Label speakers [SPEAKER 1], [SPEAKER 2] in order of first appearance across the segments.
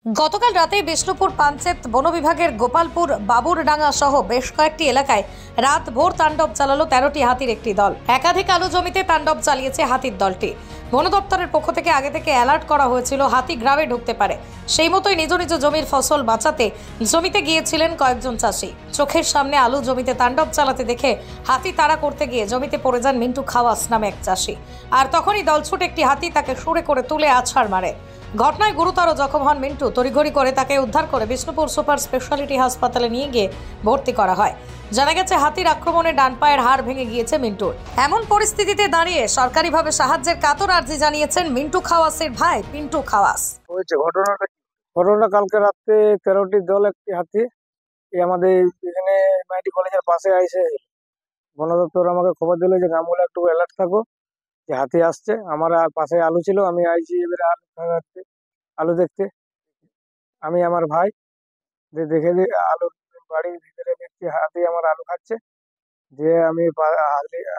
[SPEAKER 1] গতকাল রাতে বিষ্ণুপুর পাঞ্চেত বন বিভাগের গোপালপুর বাবুরডাঙ্গা সহ বেশ কয়েকটি এলাকায় রাত ভোর তাণ্ডব চালালো 13টি হাতির একটি দল। একাধিক আলু জমিতে তাণ্ডব চালিয়েছে হাতির দলটি। বন দপ্তরের পক্ষ থেকে আগে থেকে অ্যালার্ট করা হয়েছিল হাতি গ্রামে ঢুকতে পারে। সেই মতোই নিজ নিজ জমির ফসল বাঁচাতে জমিতে গিয়েছিলেন কয়েকজন চাষি। চোখের সামনে আলু জমিতে তাণ্ডব চালাতে দেখে হাতি তাড়া করতে গিয়ে জমিতে পড়ে যান মিন্টু খাওয়াস নামে এক চাষি। আর তখনই দলছুট একটি হাতি তাকে সুরে করে তুলে আছাড় মারে। ঘটনায় গুরুতর জখম হন মিন্টু। তড়িঘড়ি করে তাকে উদ্ধার করে বিষ্ণুপুর সুপার স্পেশালিটি হাসপাতালে নিয়ে গিয়ে ভর্তি করা হয়। জানা গেছে হাতির আক্রমণে ডান পায়ের হাড় ভেঙে গিয়েছে মিন্টুর। এমন পরিস্থিতিতে দাঁড়িয়ে সরকারিভাবে সাহায্যের কাতর আর্জি জানিয়েছেন মিন্টু খাওয়াসের ভাই পিন্টু খাওয়াস।
[SPEAKER 2] ঘটনা কালকে রাতে 13টি দল একটি হাতি আমাদের এখানে এমআইটি কলেজের পাশে আইসে। বন দপ্তর আমাকে খবর দিল যে গ্রামগুলো একটু অ্যালার্ট থাকো, যে হাতি আসছে। আমার পাশে আলু ছিল, আমি আইছি এবারে আলু দেখতে। আমি আমার ভাই দেখে আলু বাড়ির ভিতরে দেখছি হাতি আমার আলু খাচ্ছে। যে আমি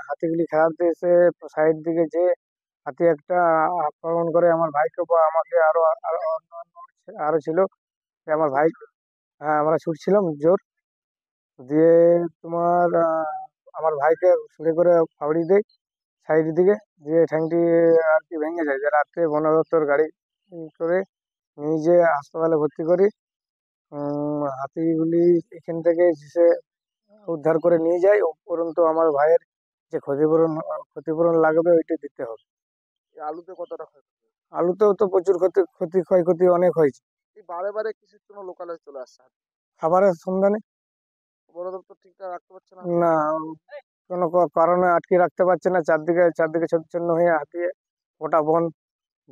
[SPEAKER 2] হাতিগুলি খেলাতে এসে সাইড দিকে যে হাতি একটা আক্রমণ করে আমার ভাইকে বা আমাকে আরো ছিল আমার ভাই। হ্যাঁ, আমরা ছুটছিলাম জোর দিয়ে তোমার আমার ভাইকে ছুটে করে ফাউড়ি দেয় সাইড দিকে, দিয়ে ঠ্যাংটি আর কি ভেঙে যায়। যে রাত্রে বন দপ্তর গাড়ি করে নিয়ে যেয়ে হাসপাতালে ভর্তি করি। হাতিগুলি এখান থেকে সে উদ্ধার করে নিয়ে যায়। উপরন্তু আমার ভাইয়ের যে ক্ষতিপূরণ লাগবে ওইটা দিতে হবে।
[SPEAKER 3] আলুতে কতটা ক্ষয়ক্ষতি?
[SPEAKER 2] আলুতেও তো প্রচুর ক্ষয়ক্ষতি অনেক হয়েছে।
[SPEAKER 3] বারে বারে কিসের জন্য লোকালয়ে চলে আসছে?
[SPEAKER 2] খাবারের সন্ধানে।
[SPEAKER 3] বন দপ্তর ঠিকঠাক রাখতে পারছে না?
[SPEAKER 2] না, কোনো কারণে আটকে রাখতে পারছে না। চারদিকে ছচ্ছন্ন হয়ে হাতি গোটা বন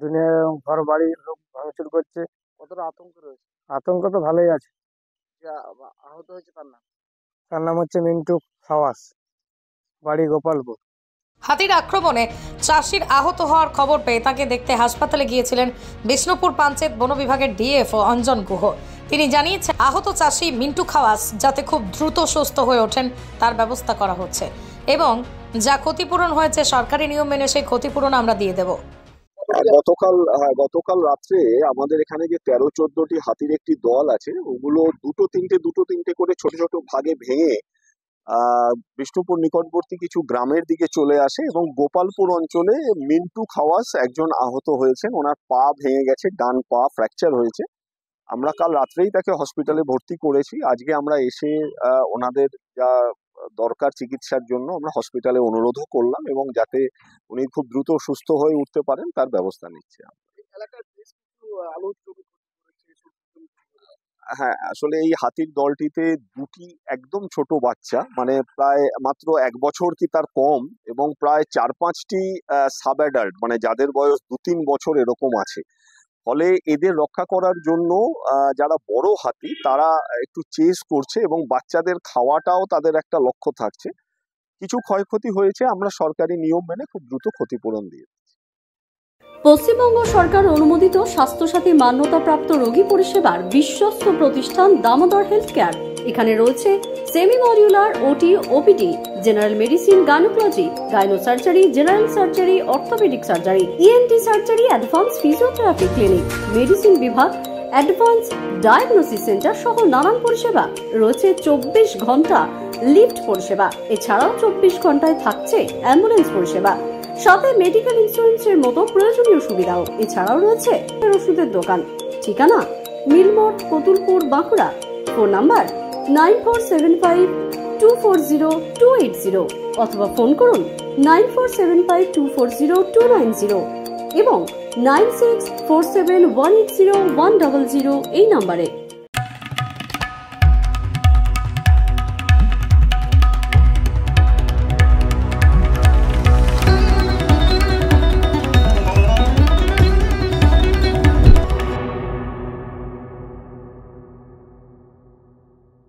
[SPEAKER 2] দুনিয়া ঘর বাড়ি সব ভাঙচুর করছে।
[SPEAKER 3] কতটা আতঙ্ক রয়েছে?
[SPEAKER 2] আতঙ্ক তো ভালোই আছে।
[SPEAKER 3] যে আহত হয়েছে
[SPEAKER 2] তার নাম হচ্ছে মিন্টু খাওয়াস, বাড়ি গোপালপুর।
[SPEAKER 1] হাতির আক্রমণে চাষির আহত হওয়ার খবর পেয়ে তাকে দেখতে হাসপাতালে গিয়েছিলেন বিষ্ণুপুর পাঞ্চেত বন বিভাগের ডিএফও অঞ্জন গুহ। তিনি জানিয়েছেন আহত চাষি মিন্টু খাওয়াস যাতে খুব দ্রুত সুস্থ হয়ে ওঠেন তার ব্যবস্থা করা হচ্ছে এবং যা ক্ষতিপূরণ হয়েছে সরকারি নিয়ম মেনে সেই ক্ষতিপূরণ আমরা দিয়ে দেব।
[SPEAKER 4] গতকাল রাত্রে আমাদের এখানে যে 13-14টি হাতির একটি দল আছে, ওগুলো দুটো তিনটে করে ছোট ছোট ভাগে ভেঙে বিষ্ণুপুর নিকটবর্তী কিছু গ্রামের দিকে চলে আসে এবং গোপালপুর অঞ্চলে মিন্টু খাওয়াস একজন আহত হয়েছেন। ওনার পা ভেঙে গেছে, ডান পা ফ্র্যাকচার হয়েছে। আমরা কাল রাত্রেই তাকে হসপিটালে ভর্তি করেছি। আজকে আমরা এসে ওনাদের যা দরকার চিকিৎসার জন্য আমরা হসপিটালে অনুরোধও করলাম এবং যাতে উনি খুব দ্রুত সুস্থ হয়ে উঠতে পারেন তার ব্যবস্থা নিচ্ছে। হ্যাঁ, আসলে এই হাতির দলটিতে দুটি একদম ছোট বাচ্চা, মানে প্রায় মাত্র 1 বছর কি তার কম, এবং প্রায় 4-5টি সাব অ্যাডাল্ট, মানে যাদের বয়স 2-3 বছর এরকম আছে। ফলে এদের রক্ষা করার জন্য যারা বড় হাতি তারা একটু চেস করছে এবং বাচ্চাদের খাওয়াটাও তাদের একটা লক্ষ্য থাকছে। কিছু ক্ষয়ক্ষতি হয়েছে, আমরা সরকারি নিয়ম মেনে খুব দ্রুত ক্ষতিপূরণ দিয়ে।
[SPEAKER 5] পশ্চিমবঙ্গ সরকার অনুমোদিত স্বাস্থ্যসাথী মান্যতাপ্রাপ্ত রোগী পরিষেবার বিশ্বস্ত প্রতিষ্ঠান দামোদর হেলথ কেয়ার। এখানে রয়েছে semi modular OT, OPD, general medicine, gynaecology, gynae surgery, general surgery, orthopaedic surgery, ENT surgery, advance physiotherapy clinic, medicine বিভাগ, অ্যাডভান্স ডায়াগনোসিস সেন্টার সহ নানান পরিষেবা রয়েছে। 24 ঘন্টা লিফট পরিষেবা, এছাড়াও 24 ঘন্টায় থাকছে অ্যাম্বুলেন্স পরিষেবা, সাথে মেডিকেল ইন্স্যুরেন্সের মতো প্রয়োজনীয় সুবিধাও। এছাড়াও রয়েছে ওষুধের দোকান। ঠিকানা মিলমোড়, কতুলপুর, বাঁকুড়া। ফোন নাম্বার 9475240280 অথবা ফোন করুন 9475240290 এবং 9647180100 এই নাম্বারে।